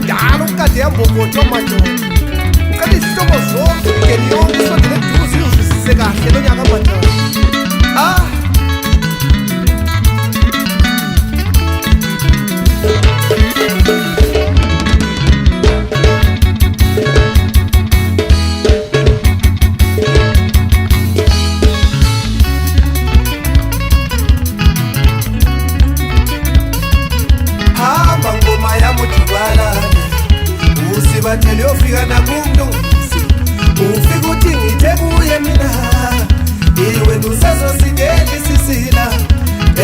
kudala ukade yambokotho madoda ukade isihlobo zonke ngeni yonke isondele eduze uzwisise kahle lo nyaka madoda Batele ofika nakumlungisi ufika uthi ngithe kuye mina iwe nusezo sideli sisila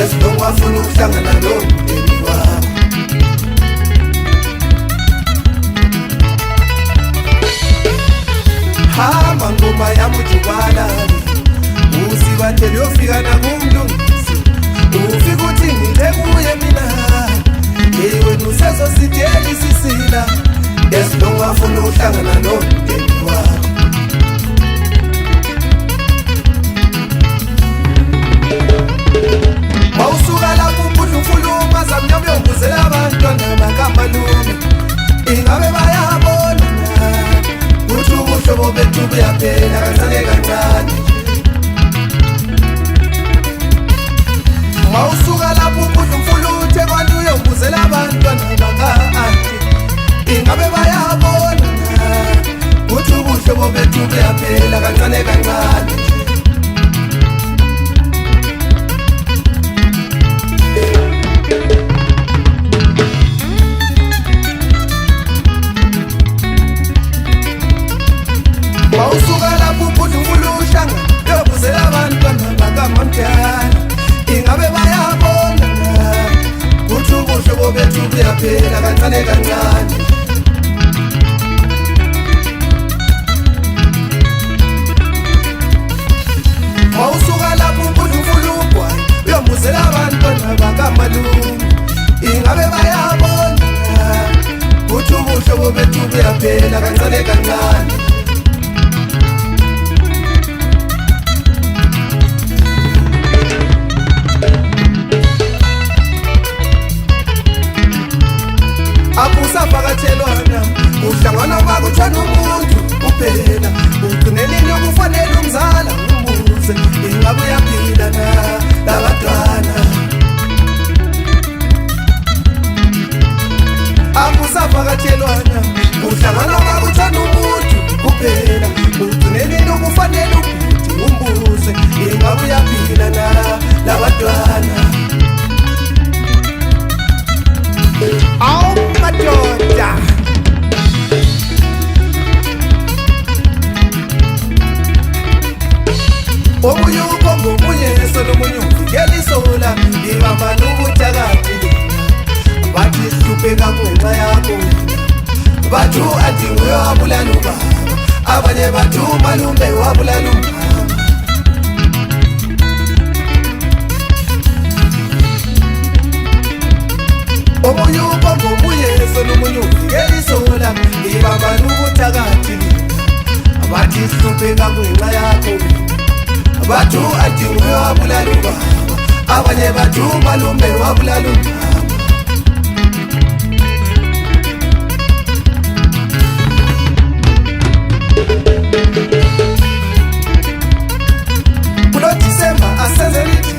esidongo afuna ukuhlangana nomndeni wakho hamba ngoma yamujubala usibatele ofika nakumlungisi ufika uthi ngithe kuye mina iwe nusezo sideli sisila esidongo afuna ukuhlangana nomndeni wakho mawusuka lapho uphutha umfuluma zamnyama uyonguzela abantwana bakamalume ingabe bayabona ukuthi ubuhlobo bethu buyaphela kancane kancane mawusuka lapho uphutha umfuluthe kwanti uyonguzela abantwana baka-anti ingabe bayabona ukuthi ubuhlobo bethu buyaphela kancane kancane mawusuka lapho uphutha umfulushanga uyobuzela abantwana bakamamdala ingabe bayabona ukuthi ubuhlobo bethu buyaphela kancane kancane mawusuka lapho uphutha umfulugwana uyobuzela abantwana bakamalume ingabe bayabona ukuthi ubuhlobo bethu buyaphela kancane kancane akusavakathelwana uhlangana bakuthanda umuntu kuphela ugcinelini okufanele umzala umbuze ingabe uyaphila na labantwana akusavakathelwana uhlangana bakuthanda umuntu kuphela ugcinelini okufanele umbuze ingabe uyaphila na labantwana madoda omunye ukhomba omunye eso nomunye uvikela isola ibamba nobuthakathi bathi sihlupheka kungenxa yakho bathu athi nguye wabulala ubaba abanye bathu umalume wabulala umama omunye ukhomba omunye eso nomunye uvikela isola ibamba nobuthakathi bathi sihlupheka kungenxa yakho bathu athi nguye wabulala ubaba abanye bathu umalume wabulala umama kulo December asezelithi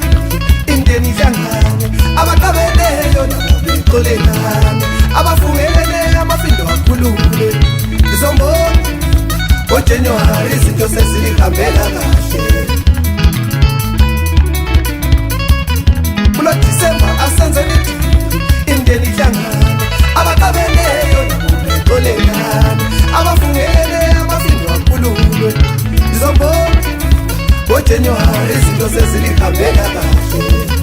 indeni ihlangane abaqabeleyo nabo beqolelane abafungelene amafindo akhulule izombona ngoJanuary izinto sezihambela kahle kulo December asezelithi indeni ihlangane abaqabeleyo nabo beqolelane abafungelene amafindo akhulule izombona ngoJanuary izinto sezihambela kahle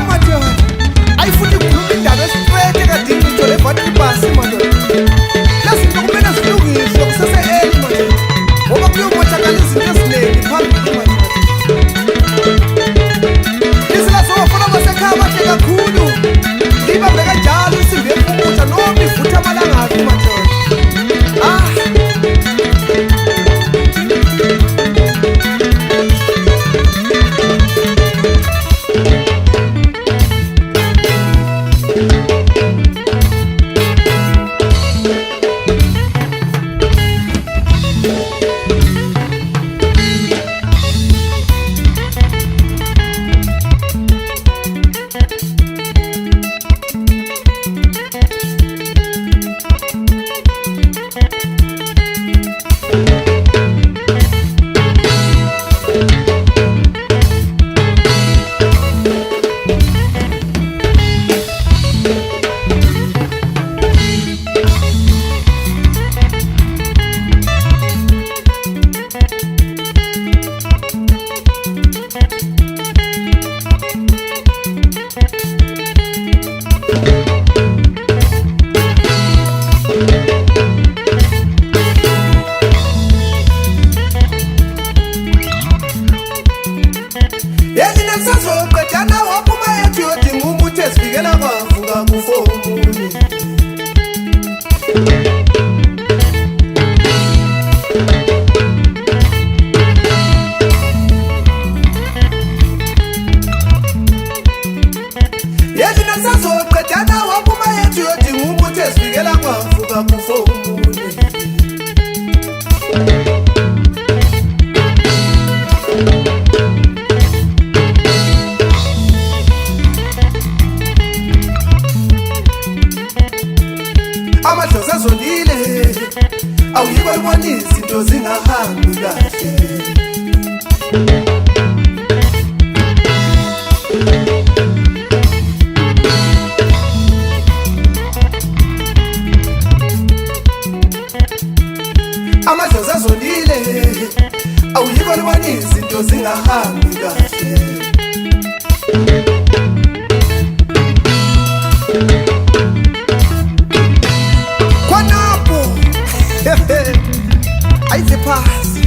madoda ayifuni ukukhuluma indaba esifeke kade ngithole vathi ibhasi madoda lezinto kumele zilungiswe kusese-eli madoda ngoba kuyomoshakala izinto eziningi phambili madoda isilasowafuna basekhaya bahle kakhulu libambe kanjalo isimbi ephumuza noma ivutha amalangabi madoda Yethi nasazoqedana waphuma yethu yodinga umuthi esifikela kwavuka kufomune. Amadlozi azondile awuyiko libona izinto zingahambi kahle. Amadlozi azondile awuyiko libona izinto zingahambi kahle. Khonapho ayize phasi.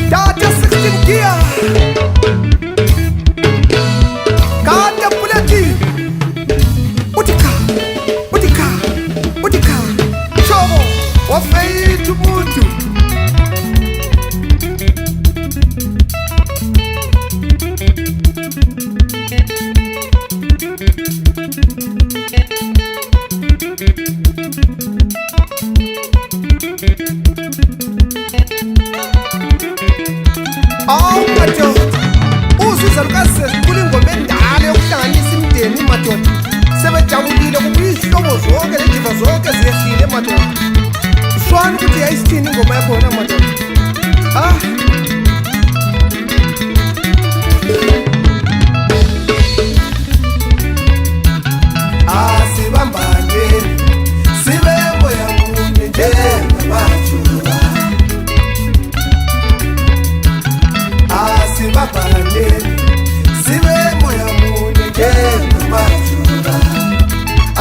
Data 16 gear. Kade buleti. Utika. Chobo wafeitu muntu. Madoda uzuza lukasesikhula ingoma endala yokuhlanganisa imindeni madoda sebejabulile kuba izihlobo zonke nendiva zonke ziyehlile madoda. Shwana ukuthi yayisithini ingoma yakhona madoda. Asibambane sibe moya munye njengamajuba. Asibambane sibe moya munye njengamajuba.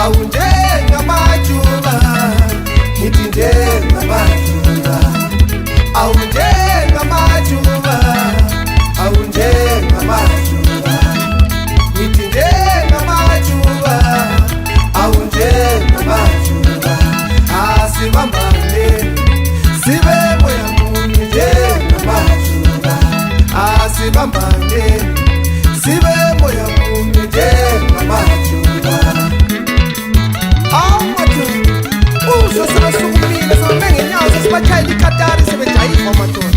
Awunjengamajuba ngithi njengamajuba. Awunjengamajuba awunjengamajuba ngithi njengamajuba. Awunjengamajuba asibambane sibe moya munye njengamajuba. Asibambane sibe moya munye njengamajuba. Madoda uzosebasukumile sobengenyawo sesibatshayela ikatari sebejayiva madoda.